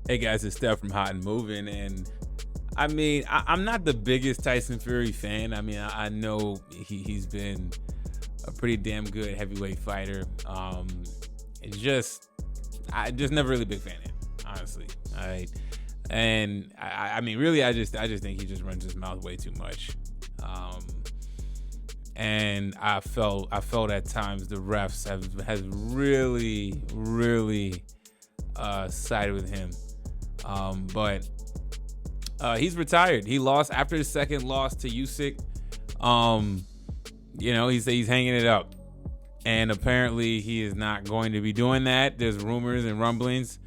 Hey guys, it's Steph from Hot and Moving, and I mean, I'm not the biggest Tyson Fury fan. I mean, I know he's been a pretty damn good heavyweight fighter. It's just I just never really big fan of him, honestly. I mean, really, I just think he just runs his mouth way too much. Um, and I felt at times the refs has really sided with him. But he's retired. He lost after his second loss to Usyk. He said he's hanging it up, and apparently he is not going to be doing that. There's rumors and rumblings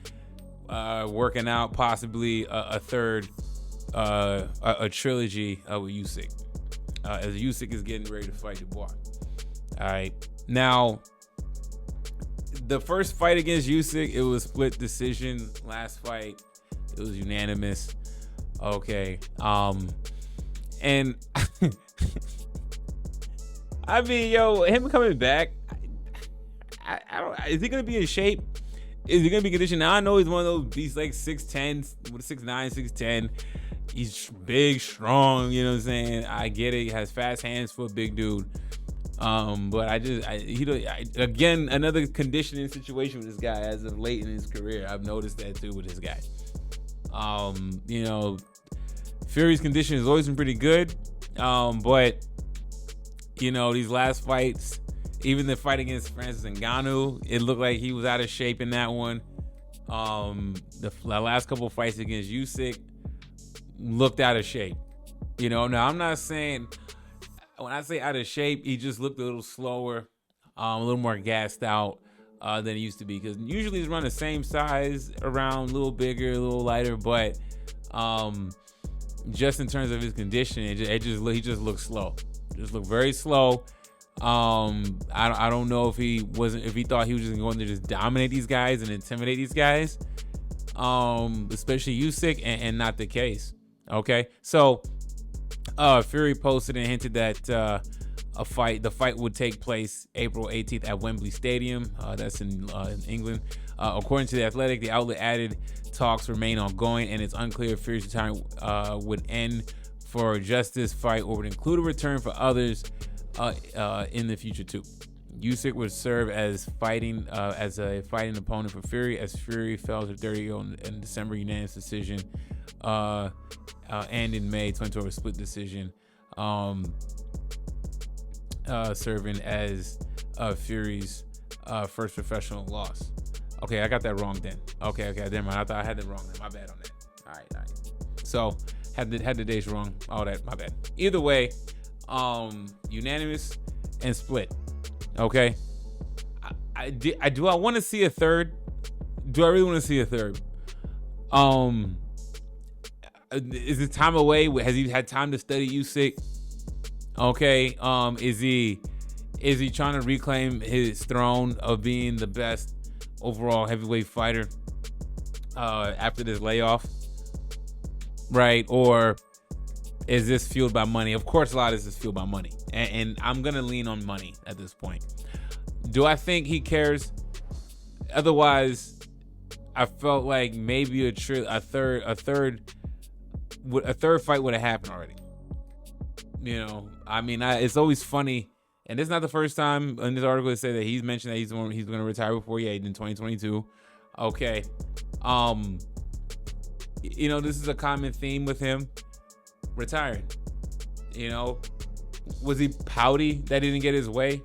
working out possibly a third a trilogy with Usyk, as Usyk is getting ready to fight Dubois. All right, now the first fight against Usyk, it was split decision. Last fight, it was unanimous. Okay. And I mean, him coming back, I don't. Is he gonna be in shape? Is he gonna be conditioned? Now I know he's one of those. He's like 6'10", 6'9", 6'10". He's big, strong. You know what I'm saying? I get it. He has fast hands for a big dude. But again, another conditioning situation with this guy as of late in his career. I've noticed that too with this guy. Fury's condition has always been pretty good. But these last fights, even the fight against Francis Ngannou, it looked like he was out of shape in that one. The last couple of fights against Usyk looked out of shape. Now I'm not saying, when I say out of shape, he just looked a little slower, a little more gassed out than he used to be. Because usually he's around the same size, around a little bigger, a little lighter, but just in terms of his conditioning, he just looked slow. Just looked very slow. I don't know if he thought he was just going to just dominate these guys and intimidate these guys, especially Usyk, and not the case. Okay, so Fury posted and hinted that the fight would take place April 18th at Wembley Stadium. That's in England. According to The Athletic, the outlet added talks remain ongoing, and it's unclear if Fury's retirement would end for just this fight or would include a return for others in the future too. Usyk would serve as a fighting opponent for Fury, as Fury fell to 30 in December unanimous decision, and in May 2020 split decision, serving as Fury's first professional loss. Okay, I got that wrong then. Okay, never mind. I thought I had that wrong then. My bad on that. All right. So had the dates wrong. All that. My bad. Either way, unanimous and split. Okay. Do I want to see a third? Do I really want to see a third? Is it time away? Has he had time to study Usyk? Okay. Is he trying to reclaim his throne of being the best overall heavyweight fighter after this layoff? Right? Or is this fueled by money? Of course, a lot of this is fueled by money, and I'm gonna lean on money at this point. Do I think he cares? Otherwise, I felt like maybe a third fight would have happened already. I mean, it's always funny, and this is not the first time in this article they say that he's mentioned that he's going to retire before he age in 2022. Okay, this is a common theme with him. Retiring. Was he pouty that he didn't get his way?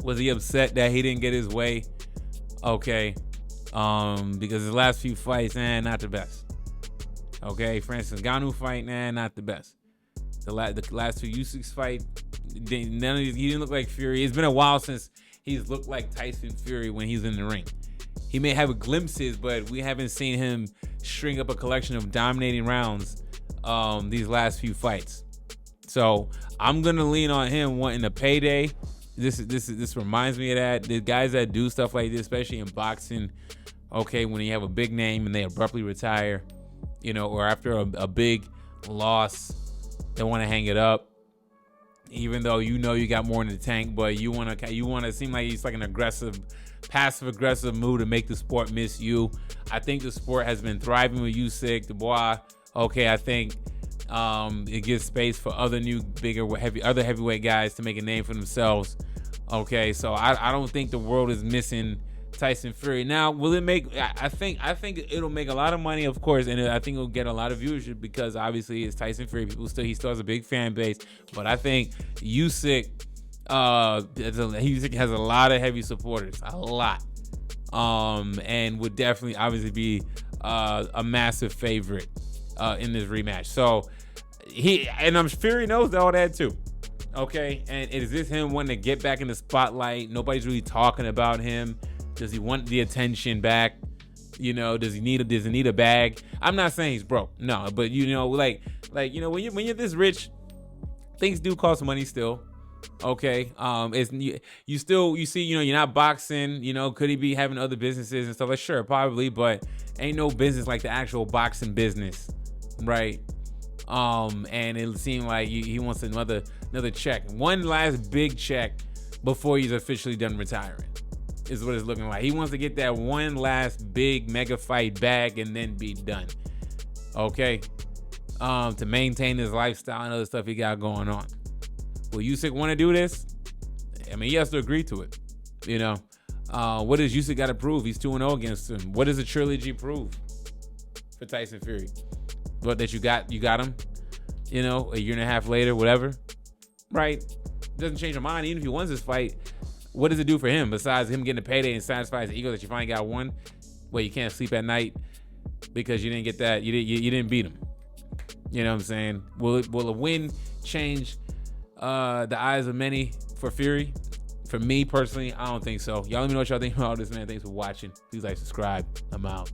Was he upset that he didn't get his way? Okay. Because his last few fights, not the best. Okay, Francis Ngannou fight, not the best. The last two Usyk's fight, he didn't look like Fury. It's been a while since he's looked like Tyson Fury when he's in the ring. He may have glimpses, but we haven't seen him string up a collection of dominating rounds these last few fights. So I'm gonna lean on him wanting a payday. This reminds me of that. The guys that do stuff like this, especially in boxing, okay, when you have a big name and they abruptly retire, or after a big loss, they want to hang it up. even though you know you got more in the tank, but you want to seem like he's like an aggressive, passive-aggressive move to make the sport miss you. I think the sport has been thriving with Usyk, Dubois. Okay, I think it gives space for other new, bigger, other heavyweight guys to make a name for themselves. Okay, so I don't think the world is missing Tyson Fury. Now, will it make? I think it'll make a lot of money, of course, and I think it'll get a lot of viewership because obviously it's Tyson Fury. He still has a big fan base, but I think Usyk has a lot of heavy supporters, a lot, and would definitely obviously be a massive favorite in this rematch. So I'm Fury knows all that too. Okay, and is this him wanting to get back in the spotlight? Nobody's really talking about him. Does he want the attention back? You know, does he need a bag? I'm not saying he's broke, no, but you know, like when you're this rich, things do cost money still. Okay, you see, you know, you're not boxing. You know, could he be having other businesses and stuff? Like, sure, probably, but ain't no business like the actual boxing business, right? And it seemed like he wants another check, one last big check before he's officially done retiring. Is what it's looking like. He wants to get that one last big mega fight bag and then be done. Okay, to maintain his lifestyle and other stuff he got going on. Will Usyk want to do this? I mean, he has to agree to it. You know, what does Usyk got to prove? He's 2-0 against him. What does the trilogy prove for Tyson Fury? What, that you got him? You know, a year and a half later, whatever. Right? Doesn't change your mind. Even if he wins this fight, what does it do for him besides him getting a payday and satisfy his ego that you finally got one? Well, you can't sleep at night because you didn't get that. You didn't beat him. You know what I'm saying? Will a win change the eyes of many for Fury? For me personally, I don't think so. Y'all let me know what y'all think about this, man. Thanks for watching. Please like, subscribe. I'm out.